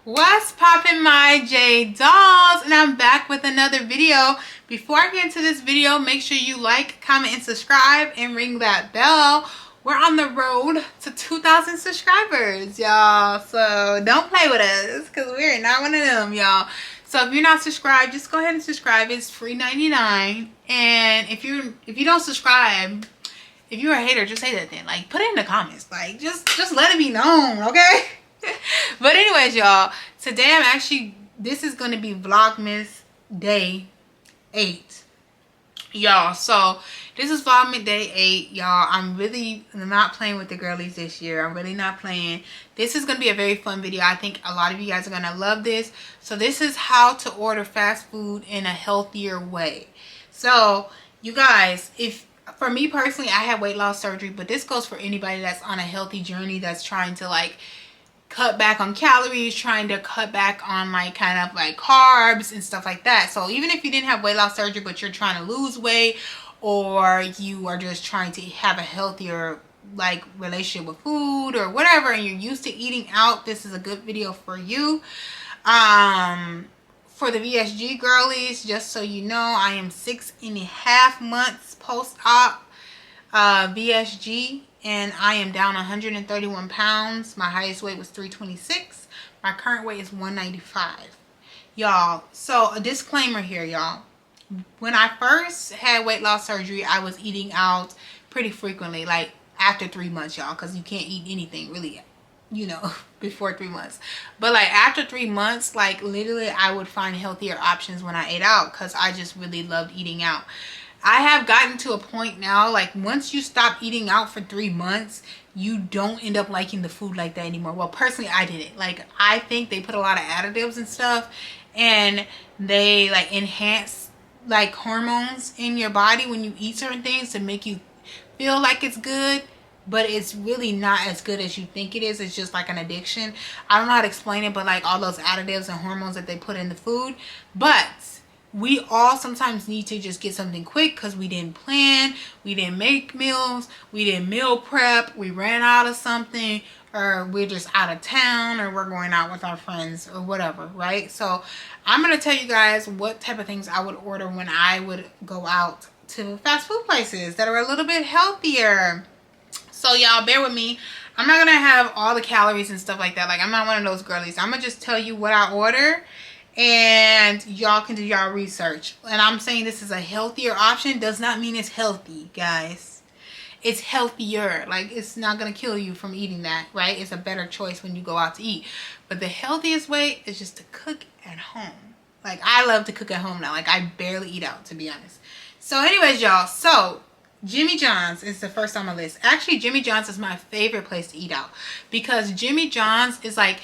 What's poppin', my J dolls? And I'm back with another video. Before I get into this video, make sure you like, comment, and subscribe and ring that bell. We're on the road to 2,000 subscribers, y'all. So don't play with us because we're not one of them, y'all. So if you're not subscribed, just go ahead and subscribe. It's free 99. And if you don't subscribe, if you're a hater, just say that then. Like, put it in the comments. Like, just let it be known, okay? But anyways, y'all, today this is going to be Vlogmas day 8. Y'all, so this is Vlogmas day 8, y'all. I'm really not playing with the girlies this year. I'm really not playing. This is going to be a very fun video. I think a lot of you guys are going to love this. So this is how to order fast food in a healthier way. So, you guys, for me personally, I had weight loss surgery, but this goes for anybody that's on a healthy journey, that's trying to like cut back on calories, trying to cut back on like kind of like carbs and stuff like that. So even if you didn't have weight loss surgery but you're trying to lose weight, or you are just trying to have a healthier like relationship with food or whatever, and you're used to eating out, this is a good video for you. For the VSG girlies, just so you know, I am 6.5 months post-op VSG, and I am down 131 pounds. My highest weight was 326. My current weight is 195. Y'all, so a disclaimer here, y'all. When I first had weight loss surgery, I was eating out pretty frequently, like after 3 months, y'all, because you can't eat anything really, you know, before 3 months. But like after 3 months, like literally I would find healthier options when I ate out, because I just really loved eating out. I have gotten to a point now, like once you stop eating out for 3 months, you don't end up liking the food like that anymore. Well, personally, I didn't. Like, I think they put a lot of additives and stuff, and they like enhance like hormones in your body when you eat certain things to make you feel like it's good, but it's really not as good as you think it is. It's just like an addiction. I don't know how to explain it, but like all those additives and hormones that they put in the food. But we all sometimes need to just get something quick because we didn't plan, we didn't make meals, we didn't meal prep, we ran out of something, or we're just out of town, or we're going out with our friends or whatever, right? So I'm going to tell you guys what type of things I would order when I would go out to fast food places that are a little bit healthier. So y'all bear with me. I'm not going to have all the calories and stuff like that. Like, I'm not one of those girlies. I'm going to just tell you what I order, and y'all can do y'all research. And I'm saying this is a healthier option does not mean it's healthy, guys. It's healthier. Like, it's not going to kill you from eating that, right? It's a better choice when you go out to eat. But the healthiest way is just to cook at home. Like, I love to cook at home now. Like, I barely eat out, to be honest. So anyways, y'all, so Jimmy John's is the first on my list. Actually, Jimmy John's is my favorite place to eat out, because Jimmy John's is like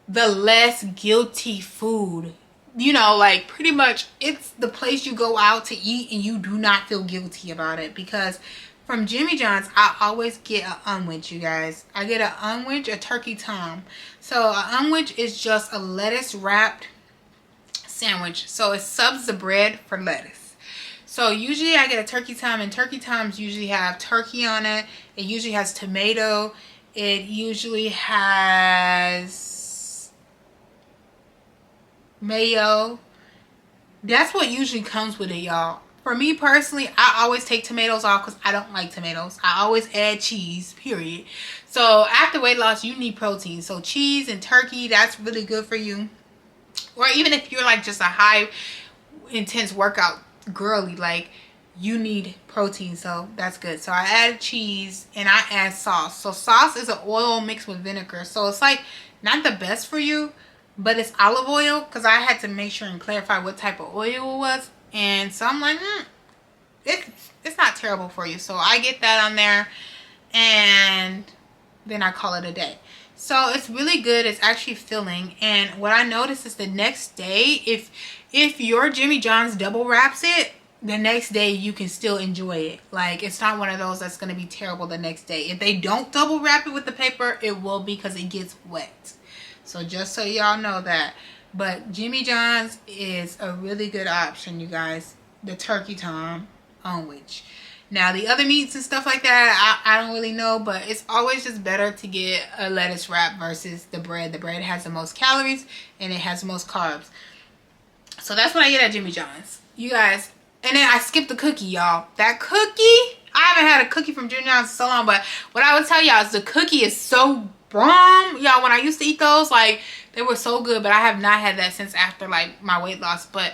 the less guilty food. You know, like pretty much it's the place you go out to eat and you do not feel guilty about it. Because from Jimmy John's, I always get an unwich, you guys. I get an unwich, a turkey tom. So an unwich is just a lettuce wrapped sandwich. So it subs the bread for lettuce. So usually I get a turkey tom, and turkey toms usually have turkey on it. It usually has tomato. It usually has mayo. That's what usually comes with it, y'all. For me personally, I always take tomatoes off because I don't like tomatoes. I always add cheese, period. So after weight loss, you need protein. So cheese and turkey, that's really good for you. Or even if you're like just a high intense workout girly, like you need protein, so that's good. So I add cheese and I add sauce. So sauce is an oil mixed with vinegar. So it's like not the best for you, but it's olive oil, because I had to make sure and clarify what type of oil it was. And so I'm like, it's not terrible for you. So I get that on there, and then I call it a day. So it's really good. It's actually filling. And what I noticed is the next day, if your Jimmy John's double wraps it, the next day you can still enjoy it. Like, it's not one of those that's going to be terrible the next day. If they don't double wrap it with the paper, it will be, because it gets wet. So just so y'all know that. But Jimmy John's is a really good option, you guys. The turkey tom on which. Now the other meats and stuff like that, I don't really know, but it's always just better to get a lettuce wrap versus the bread. The bread has the most calories and it has the most carbs. So that's what I get at Jimmy John's. You guys, and then I skipped the cookie, y'all. That cookie, I haven't had a cookie from Jimmy John's in so long, but what I would tell y'all is the cookie is so bomb. Y'all, when I used to eat those, like, they were so good, but I have not had that since after, like, my weight loss. But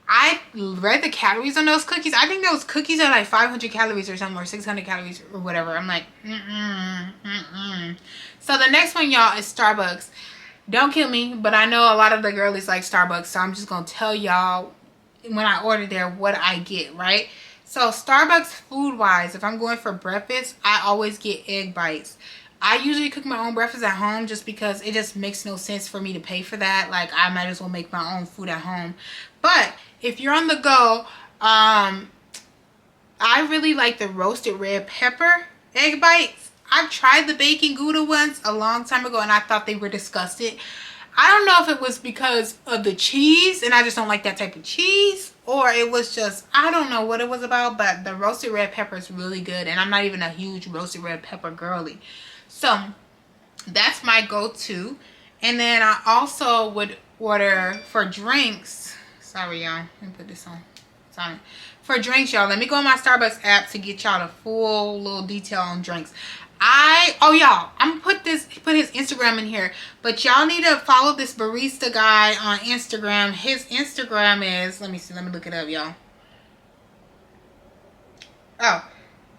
I read the calories on those cookies. I think those cookies are like 500 calories or something, or 600 calories or whatever. I'm like, So the next one, y'all, is Starbucks. Don't kill me, but I know a lot of the girlies like Starbucks, so I'm just going to tell y'all when I order there what I get, right? So Starbucks food-wise, if I'm going for breakfast, I always get egg bites. I usually cook my own breakfast at home just because it just makes no sense for me to pay for that. Like, I might as well make my own food at home. But if you're on the go, I really like the roasted red pepper egg bites. I've tried the bacon Gouda ones a long time ago and I thought they were disgusting. I don't know if it was because of the cheese and I just don't like that type of cheese, or it was just, I don't know what it was about, but the roasted red pepper is really good, and I'm not even a huge roasted red pepper girly. So that's my go-to. And then I also would order for drinks. Sorry, y'all. Let me put this on. Sorry. For drinks, y'all, let me go on my Starbucks app to get y'all the full little detail on drinks. Y'all, I'm gonna put his Instagram in here, but y'all need to follow this barista guy on Instagram. His Instagram is, let me look it up, y'all. Oh,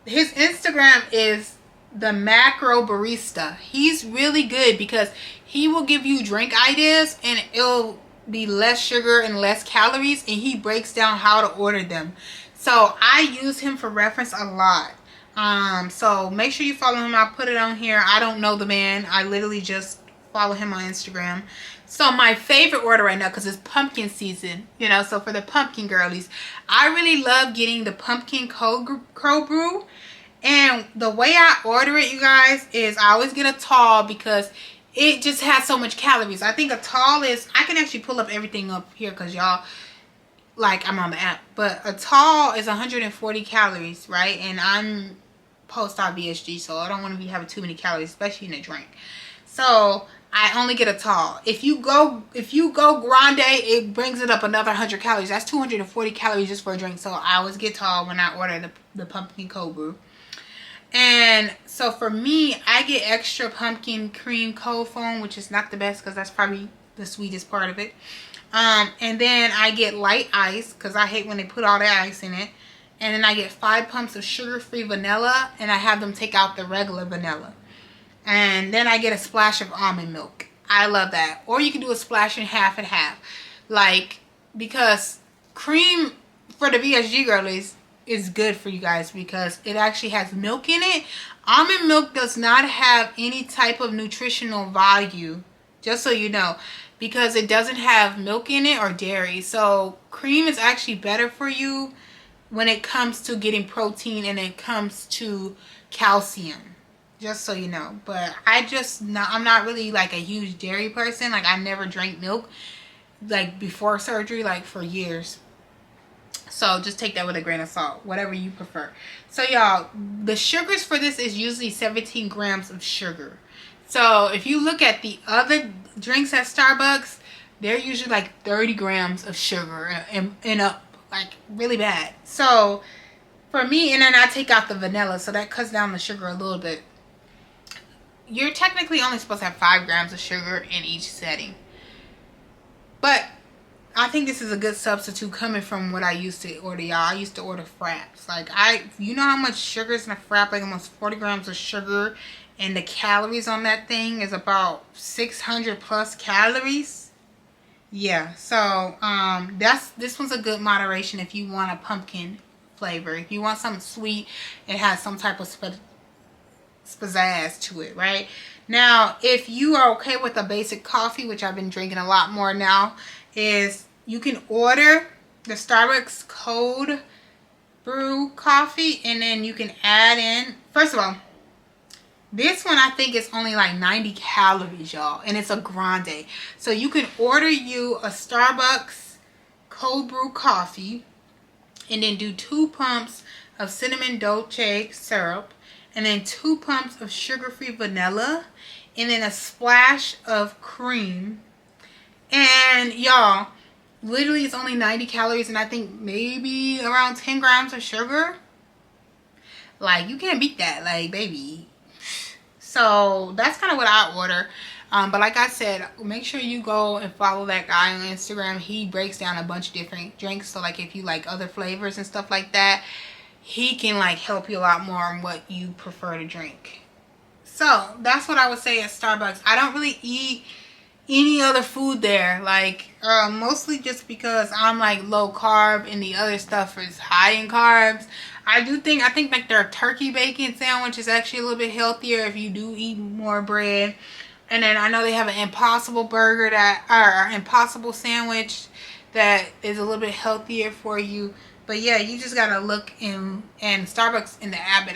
his Instagram is the Macro Barista. He's really good because he will give you drink ideas and it'll be less sugar and less calories, and he breaks down how to order them. So I use him for reference a lot. So make sure you follow him. I'll put it on here. I don't know the man. I literally just follow him on Instagram. So my favorite order right now, because it's pumpkin season, you know, so for the pumpkin girlies, I really love getting the pumpkin cold brew. And the way I order it, you guys, is I always get a tall because it just has so much calories. I think a tall is, I can actually pull up everything up here because y'all, like, I'm on the app. But a tall is 140 calories, right? And I'm post-op VSG, so I don't want to be having too many calories, especially in a drink. So I only get a tall. If you go grande, it brings it up another 100 calories. That's 240 calories just for a drink. So I always get tall when I order the pumpkin cold brew. And so for me, I get extra pumpkin cream cold foam, which is not the best because that's probably the sweetest part of it. And then I get light ice because I hate when they put all that ice in it. And then I get 5 pumps of sugar-free vanilla, and I have them take out the regular vanilla. And then I get a splash of almond milk. I love that. Or you can do a splash and half. Like, because cream for the VSG girlies is good for you guys because it actually has milk in it. Almond milk does not have any type of nutritional value, just so you know, because it doesn't have milk in it or dairy. So cream is actually better for you when it comes to getting protein and it comes to calcium, just so you know. But I'm not really like a huge dairy person. Like, I never drank milk like before surgery, like for years. So just take that with a grain of salt, whatever you prefer. So y'all, the sugars for this is usually 17 grams of sugar. So if you look at the other drinks at Starbucks, they're usually like 30 grams of sugar and up, like really bad. So for me, and then I take out the vanilla, so that cuts down the sugar a little bit. You're technically only supposed to have 5 grams of sugar in each setting. But I think this is a good substitute coming from what I used to order, y'all. I used to order fraps. Like, you know how much sugar is in a frap? Like almost 40 grams of sugar. And the calories on that thing is about 600 plus calories. Yeah, so this one's a good moderation if you want a pumpkin flavor. If you want something sweet, it has some type of pizzazz to it, right? Now, if you are okay with a basic coffee, which I've been drinking a lot more now, is you can order the Starbucks cold brew coffee, and then you can add in, first of all, this one I think is only like 90 calories, y'all, and it's a grande. So you can order you a Starbucks cold brew coffee and then do 2 pumps of cinnamon dolce syrup, and then 2 pumps of sugar-free vanilla, and then a splash of cream. And y'all, literally it's only 90 calories and I think maybe around 10 grams of sugar. Like, you can't beat that, like, baby. So that's kind of what I order. But like I said, make sure you go and follow that guy on Instagram. He breaks down a bunch of different drinks. So like if you like other flavors and stuff like that, he can like help you a lot more on what you prefer to drink. So that's what I would say at Starbucks. I don't really eat any other food there, like mostly just because I'm like low carb and the other stuff is high in carbs. I think like their turkey bacon sandwich is actually a little bit healthier if you do eat more bread. And then I know they have an Impossible burger or Impossible sandwich that is a little bit healthier for you. But yeah, you just gotta look in, and Starbucks in the app,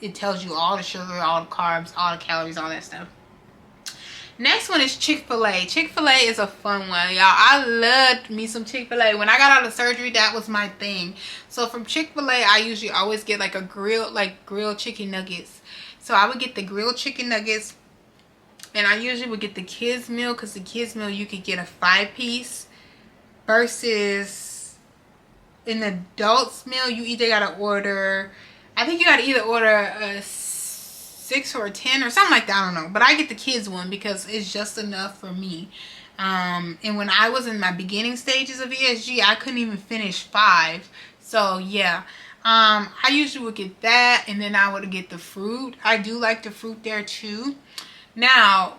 it tells you all the sugar, all the carbs, all the calories, all that stuff. Next one is Chick-fil-A. Chick-fil-A is a fun one, y'all. I loved me some Chick-fil-A. When I got out of surgery, that was my thing. So from Chick-fil-A, I usually always get like grilled chicken nuggets. So I would get the grilled chicken nuggets, and I usually would get the kids meal, because the kids meal you could get a 5-piece versus in the adults meal you either gotta order, I think you gotta either order a 6 or a 10 or something like that, I don't know. But I get the kids one because it's just enough for me. And when I was in my beginning stages of ESG, I couldn't even finish 5. So yeah, I usually would get that, and then I would get the fruit. I do like the fruit there too. Now,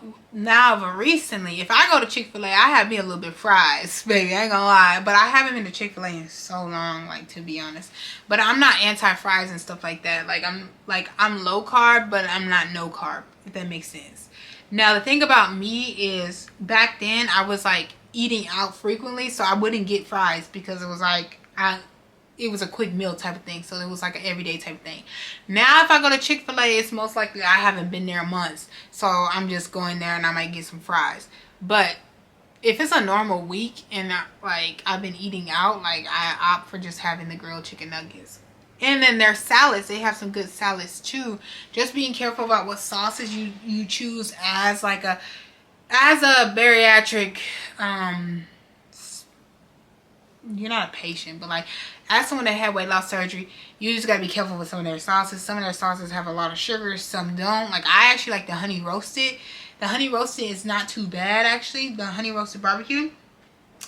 recently, if I go to Chick-fil-A, I have me a little bit of fries, baby. I ain't gonna lie. But I haven't been to Chick-fil-A in so long, like, to be honest. But I'm not anti-fries and stuff like that. I'm low carb, but I'm not no carb, if that makes sense. Now, the thing about me is, back then, I was, like, eating out frequently, so I wouldn't get fries because it was, like, it was a quick meal type of thing. So it was like an everyday type of thing. Now if I go to Chick-fil-A, it's most likely I haven't been there in months. So I'm just going there and I might get some fries. But if it's a normal week and I've been eating out, like, I opt for just having the grilled chicken nuggets. And then their salads, they have some good salads too. Just being careful about what sauces you choose as a bariatric, you're not a patient, but like as someone that had weight loss surgery, you just gotta be careful with some of their sauces. Some of their sauces have a lot of sugar, some don't. Like, I actually like the honey roasted. The honey roasted is not too bad, actually. The honey roasted barbecue,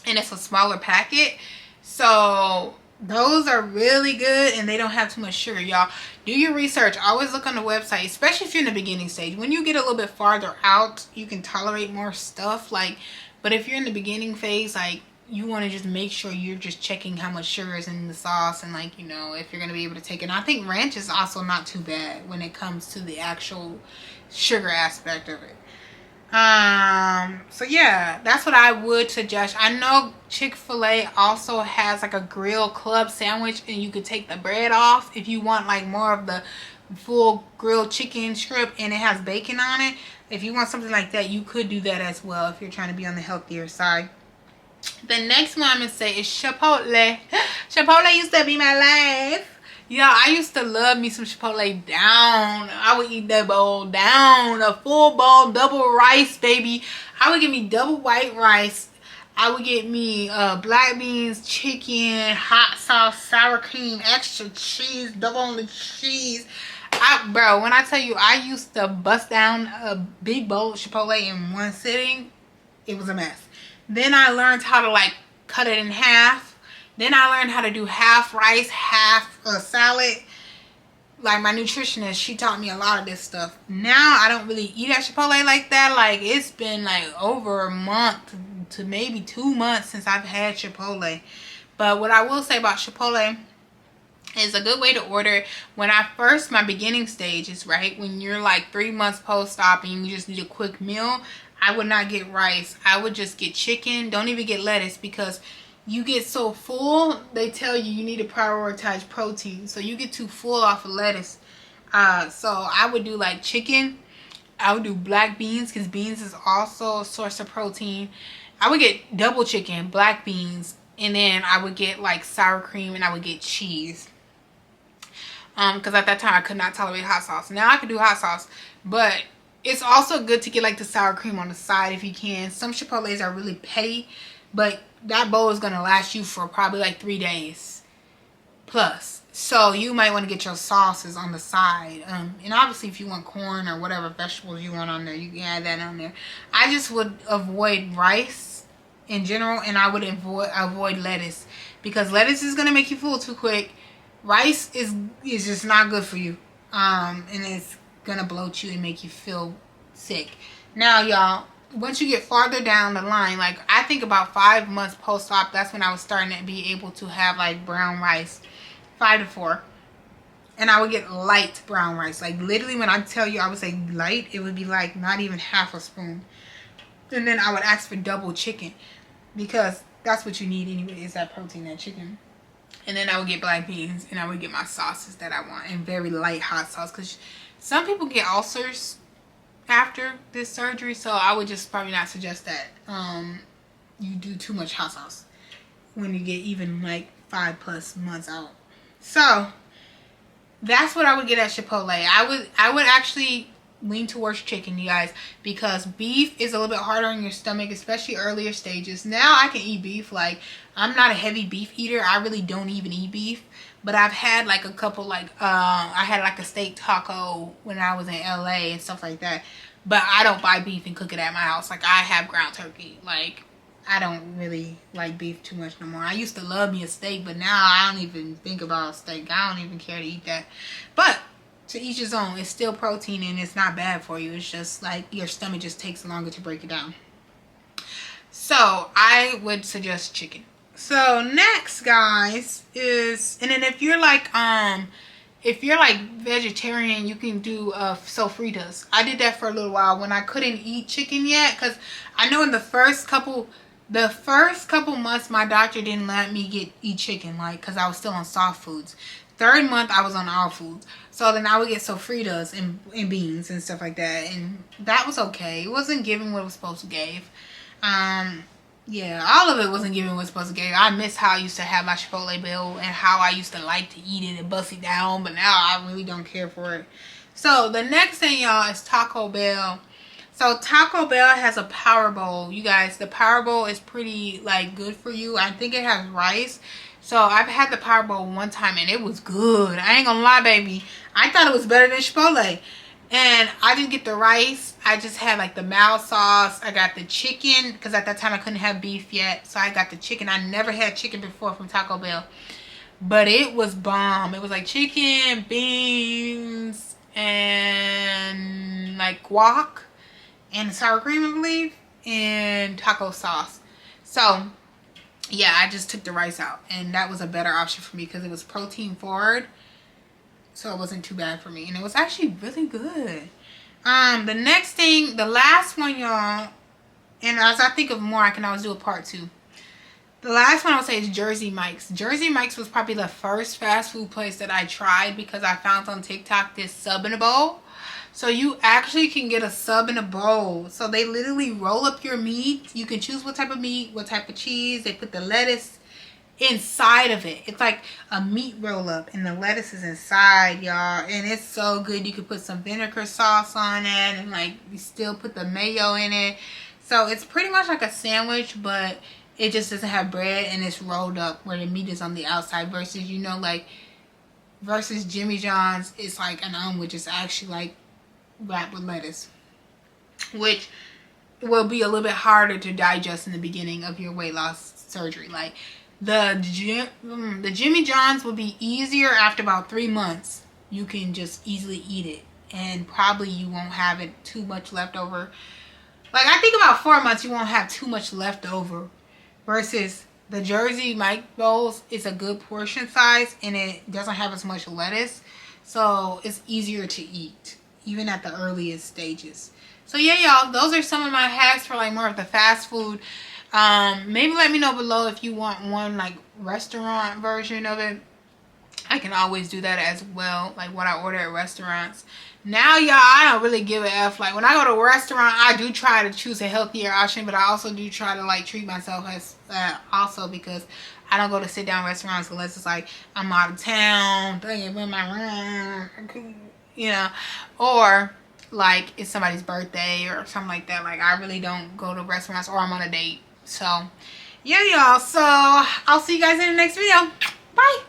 and it's a smaller packet, so those are really good, and they don't have too much sugar. Y'all, do your research. Always look on the website, especially if you're in the beginning stage. When you get a little bit farther out, you can tolerate more stuff, like, but if you're in the beginning phase, like, you want to just make sure you're just checking how much sugar is in the sauce, and like, you know, if you're going to be able to take it. And I think ranch is also not too bad when it comes to the actual sugar aspect of it. So yeah, that's what I would suggest. I know Chick-fil-A also has like a grill club sandwich, and you could take the bread off if you want like more of the full grilled chicken strip and it has bacon on it. If you want something like that, you could do that as well if you're trying to be on the healthier side. The next one I'm going to say is Chipotle. Chipotle used to be my life. Yeah, I used to love me some Chipotle down. I would eat that bowl down. A full bowl, double rice, baby. I would get me double white rice. I would get me black beans, chicken, hot sauce, sour cream, extra cheese, double on the cheese. Bro, when I tell you, I used to bust down a big bowl of Chipotle in one sitting. It was a mess. Then I learned how to like cut it in half. Then I learned how to do half rice, half salad. Like, my nutritionist, she taught me a lot of this stuff. Now I don't really eat at Chipotle like that. Like, it's been like over a month to maybe 2 months since I've had Chipotle. But what I will say about Chipotle is a good way to order when my beginning stages, right? When you're like 3 months post-op and you just need a quick meal, I would not get rice. I would just get chicken. Don't even get lettuce, because you get so full, they tell you need to prioritize protein. So you get too full off of lettuce. So I would do like chicken. I would do black beans, because beans is also a source of protein. I would get double chicken, black beans, and then I would get like sour cream, and I would get cheese. because at that time I could not tolerate hot sauce. Now I can do hot sauce, but it's also good to get like the sour cream on the side if you can. Some Chipotles are really petty, but that bowl is gonna last you for probably like 3 days plus. So you might want to get your sauces on the side. And obviously if you want corn or whatever vegetables you want on there, you can add that on there. I just would avoid rice in general, and I would avoid lettuce, because lettuce is gonna make you full too quick. Rice is just not good for you. And it's gonna bloat you and make you feel sick. Now y'all, once you get farther down the line, like I think about 5 months post-op, that's when I was starting to be able to have like brown rice. 5 to 4. And I would get light brown rice. Like literally when I tell you I would say light, it would be like not even half a spoon. And then I would ask for double chicken, because that's what you need anyway, is that protein, that chicken. And then I would get black beans, and I would get my sauces that I want, and very light hot sauce, because some people get ulcers after this surgery, so I would just probably not suggest that you do too much hot sauce when you get even like 5+ months out. So that's what I would get at Chipotle. I would actually lean towards chicken, you guys, because beef is a little bit harder on your stomach, especially earlier stages. Now I can eat beef. Like, I'm not a heavy beef eater. I really don't even eat beef, but I've had like a couple, like I had like a steak taco when I was in LA and stuff like that. But I don't buy beef and cook it at my house. Like, I have ground turkey. Like, I don't really like beef too much no more. I used to love me a steak, but now I don't even think about steak. I don't even care to eat that. But to each his own. It's still protein, and it's not bad for you. It's just like your stomach just takes longer to break it down. So I would suggest chicken. So next, guys, is, and then if you're like vegetarian, you can do sofritas. I did that for a little while when I couldn't eat chicken yet, because I know in the first couple months my doctor didn't let me eat chicken, like, because I was still on soft foods. 3rd month I was on all foods, so then I would get sofritas and beans and stuff like that, and that was okay. It wasn't giving what it was supposed to give. Yeah, all of it wasn't giving what it was supposed to give. I miss how I used to have my Chipotle bill and how I used to like to eat it and bust it down, but now I really don't care for it. So the next thing, y'all, is Taco Bell. So Taco Bell has a Power Bowl. You guys, the Power Bowl is pretty like good for you. I think it has rice. So I've had the Power Bowl one time and it was good. I ain't gonna lie, baby. I thought it was better than Chipotle. And I didn't get the rice. I just had like the mild sauce. I got the chicken, because at that time I couldn't have beef yet. So I got the chicken. I never had chicken before from Taco Bell. But it was bomb. It was like chicken, beans, and like guac, and sour cream, I believe, and taco sauce. So yeah, I just took the rice out, and that was a better option for me because it was protein forward, so it wasn't too bad for me, and it was actually really good. The next thing, the last one, y'all, and as I think of more, I can always do a part 2. The last one I would say is Jersey Mike's. Jersey Mike's was probably the first fast food place that I tried, because I found on TikTok this sub in a bowl. So you actually can get a sub in a bowl. So they literally roll up your meat. You can choose what type of meat, what type of cheese. They put the lettuce inside of it. It's like a meat roll up, and the lettuce is inside, y'all. And it's so good. You can put some vinegar sauce on it, and like you still put the mayo in it. So it's pretty much like a sandwich, but it just doesn't have bread, and it's rolled up where the meat is on the outside, versus, you know, like, versus Jimmy John's, it's like an omelet. It's actually like wrapped with lettuce, which will be a little bit harder to digest in the beginning of your weight loss surgery. Like the Jimmy John's will be easier after about 3 months. You can just easily eat it, and probably you won't have it too much left over. Like, I think about 4 months you won't have too much left over, versus the Jersey Mike bowls is a good portion size, and it doesn't have as much lettuce, so it's easier to eat even at the earliest stages. So yeah, y'all, those are some of my hacks for like more of the fast food. Maybe let me know below if you want one like restaurant version of it. I can always do that as well, like what I order at restaurants. Now, y'all, I don't really give a F. Like, when I go to a restaurant, I do try to choose a healthier option, but I also do try to, like, treat myself as also, because I don't go to sit-down restaurants unless it's, like, I'm out of town, in my room, you know, or, like, it's somebody's birthday or something like that. Like, I really don't go to restaurants, or I'm on a date. So, yeah, y'all. So, I'll see you guys in the next video. Bye.